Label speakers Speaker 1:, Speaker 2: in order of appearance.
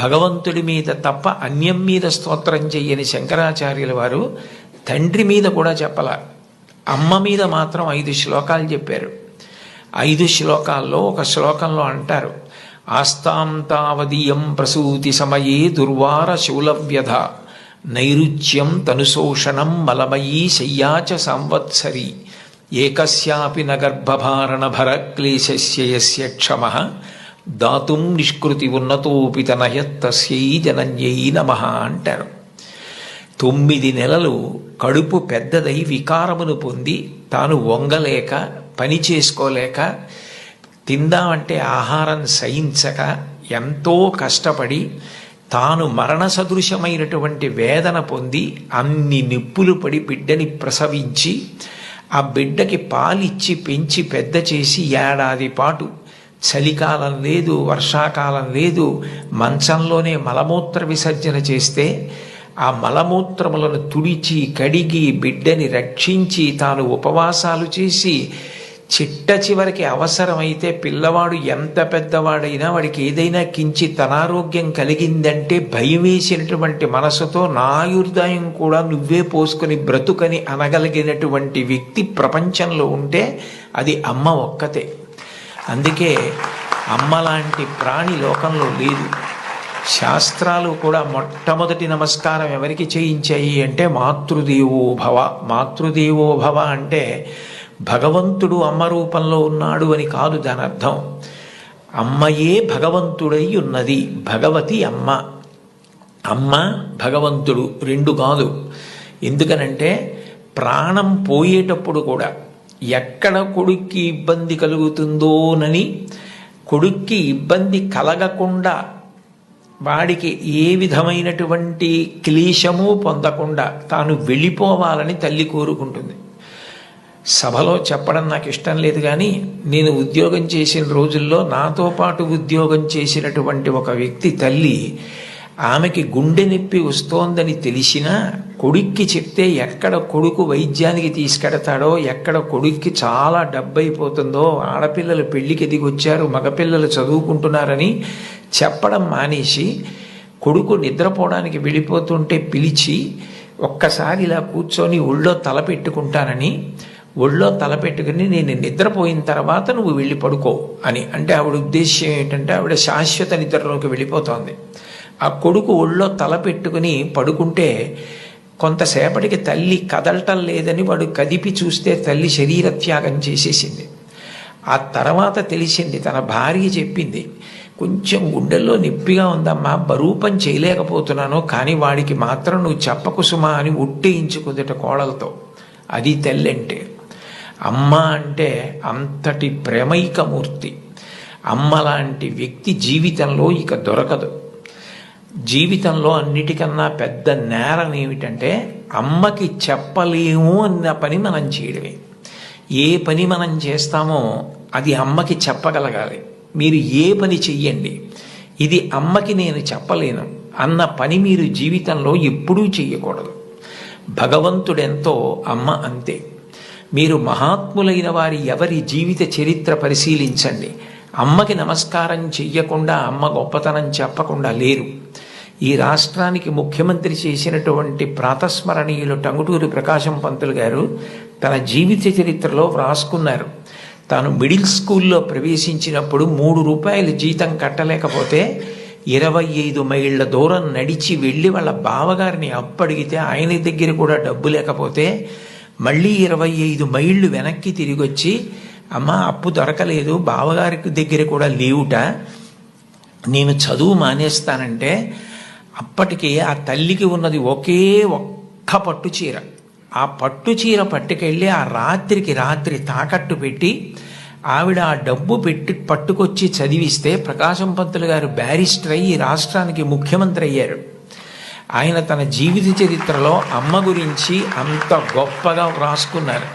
Speaker 1: భగవంతుడి మీద తప్ప అన్యం మీద స్తోత్రం చెయ్యని శంకరాచార్యుల వారు తండ్రి మీద కూడా చెప్పాల, అమ్మ మీద మాత్రం 5 శ్లోకాలు చెప్పారు. 5 శ్లోకాల్లో ఒక శ్లోకంలో అంటారు, ఆస్తాం తావదీయం ప్రసూతి సమయే దుర్వార శూలవ్యధ నైరుచ్యం తనుశోషణం మలమయీ శయ్యాచ సంవత్సరి ఏకస్యాపి నగర్భభారణ భరక్లేశస్య యస్య క్షమః దాతుం నిష్కృతి ఉన్నతోపి తనయత్తస్యై జనన్యై నమః అంటారు. 9 నెలలు కడుపు పెద్దదై వికారమును పొంది తాను వంగలేక పని చేసుకోలేక తిందామంటే ఆహారం సహించక ఎంతో కష్టపడి తాను మరణ సదృశమైనటువంటి వేదన పొంది అన్ని నిప్పులు పడి బిడ్డని ప్రసవించి ఆ బిడ్డకి పాలిచ్చి పెంచి పెద్ద చేసి ఏడాది పాటు చలికాలం లేదు, వర్షాకాలం లేదు, మంచంలోనే మలమూత్ర విసర్జన చేస్తే ఆ మలమూత్రములను తుడిచి కడిగి బిడ్డని రక్షించి తాను ఉపవాసాలు చేసి చిట్ట చివరికి అవసరమైతే పిల్లవాడు ఎంత పెద్దవాడైనా వాడికి ఏదైనా కించిత్ అనారోగ్యం కలిగిందంటే భయం వేసినటువంటి మనసుతో నా ఆయుర్దాయం కూడా నువ్వే పోసుకొని బ్రతుకని అనగలిగినటువంటి వ్యక్తి ప్రపంచంలో ఉంటే అది అమ్మ ఒక్కతే. అందుకే అమ్మ లాంటి ప్రాణి లోకంలో లేదు. శాస్త్రాలు కూడా మొట్టమొదటి నమస్కారం ఎవరికి చేయించాయి అంటే మాతృదేవో భవ. మాతృదేవో భవ అంటే భగవంతుడు అమ్మ రూపంలో ఉన్నాడు అని కాదు దాని అర్థం. అమ్మయే భగవంతుడై ఉన్నది, భగవతి అమ్మ. అమ్మ భగవంతుడు 2 కాదు. ఎందుకనంటే ప్రాణం పోయేటప్పుడు కూడా ఎక్కడ కొడుక్కి ఇబ్బంది కలుగుతుందోనని కొడుక్కి ఇబ్బంది కలగకుండా వాడికి ఏ విధమైనటువంటి క్లేశము పొందకుండా తాను వెళ్ళిపోవాలని తల్లి కోరుకుంటుంది. సభలో చెప్పడం నాకు ఇష్టం లేదు, కానీ నేను ఉద్యోగం చేసిన రోజుల్లో నాతో పాటు ఉద్యోగం చేసినటువంటి ఒక వ్యక్తి తల్లి, ఆమెకి గుండె నొప్పి వస్తోందని తెలిసినా కొడుక్కి చెప్తే ఎక్కడ కొడుకు వైద్యానికి తీసుకెడతాడో, ఎక్కడ కొడుక్కి చాలా డబ్బైపోతుందో, ఆడపిల్లలు పెళ్లికి ఎదిగొచ్చారు, మగపిల్లలు చదువుకుంటున్నారని చెప్పడం మానేసి కొడుకు నిద్రపోవడానికి వెళ్ళిపోతుంటే పిలిచి ఒక్కసారి ఇలా కూర్చొని ఒళ్ళో తల పెట్టుకుంటానని, ఒళ్ళో తల పెట్టుకుని నేను నిద్రపోయిన తర్వాత నువ్వు వెళ్ళి పడుకో అని అంటే ఆవిడ ఉద్దేశ్యం ఏంటంటే ఆవిడ శాశ్వత నిద్రలోకి వెళ్ళిపోతోంది. ఆ కొడుకు ఒళ్ళో తల పెట్టుకుని పడుకుంటే కొంతసేపటికి తల్లి కదలటం లేదని వాడు కదిపి చూస్తే తల్లి శరీర త్యాగం చేసేసింది. ఆ తర్వాత తెలిసింది, తన భార్య చెప్పింది, కొంచెం గుండెల్లో నొప్పిగా ఉందమ్మా, బరువు పని చేయలేకపోతున్నాను, కానీ వాడికి మాత్రం నువ్వు చెప్పకు సుమా అని ఒట్టేయించుకుందట కోడలతో. అది తల్లి అంటే. అమ్మ అంటే అంతటి ప్రేమైకమూర్తి. అమ్మ లాంటి వ్యక్తి జీవితంలో ఇక దొరకదు. జీవితంలో అన్నిటికన్నా పెద్ద నేరం ఏమిటంటే అమ్మకి చెప్పలేము అన్న పని మనం చేయడమే. ఏ పని మనం చేస్తామో అది అమ్మకి చెప్పగలగాలి. మీరు ఏ పని చెయ్యండి, ఇది అమ్మకి నేను చెప్పలేను అన్న పని మీరు జీవితంలో ఎప్పుడూ చెయ్యకూడదు. భగవంతుడెంతో అమ్మ అంతే. మీరు మహాత్ములైన వారి ఎవరి జీవిత చరిత్ర పరిశీలించండి, అమ్మకి నమస్కారం చెయ్యకుండా అమ్మ గొప్పతనం చెప్పకుండా లేరు. ఈ రాష్ట్రానికి ముఖ్యమంత్రి చేసినటువంటి ప్రాతస్మరణీయులు టంగుటూరి ప్రకాశం పంతులు గారు తన జీవిత చరిత్రలో వ్రాసుకున్నారు. తాను మిడిల్ స్కూల్లో ప్రవేశించినప్పుడు 3 రూపాయలు జీతం కట్టలేకపోతే 25 మైళ్ళ దూరం నడిచి వెళ్ళి వాళ్ళ బావగారిని అప్పడిగితే ఆయన దగ్గర కూడా డబ్బు లేకపోతే మళ్ళీ 25 మైళ్ళు వెనక్కి తిరిగి వచ్చి, అమ్మ అప్పు దొరకలేదు, బావగారికి దగ్గర కూడా లేవుట, నేను చదువు మానేస్తానంటే అప్పటికే ఆ తల్లికి ఉన్నది ఒకే ఒక్క పట్టు చీర. ఆ పట్టు చీర పట్టుకెళ్ళి ఆ రాత్రికి రాత్రి తాకట్టు పెట్టి ఆవిడ ఆ డబ్బు పట్టుకొచ్చి చదివిస్తే ప్రకాశం పంతులు గారు బ్యారిస్టర్ అయ్యి రాష్ట్రానికి ముఖ్యమంత్రి అయ్యారు. ఆయన తన జీవిత చరిత్రలో అమ్మ గురించి అంత గొప్పగా వ్రాసుకున్నారు.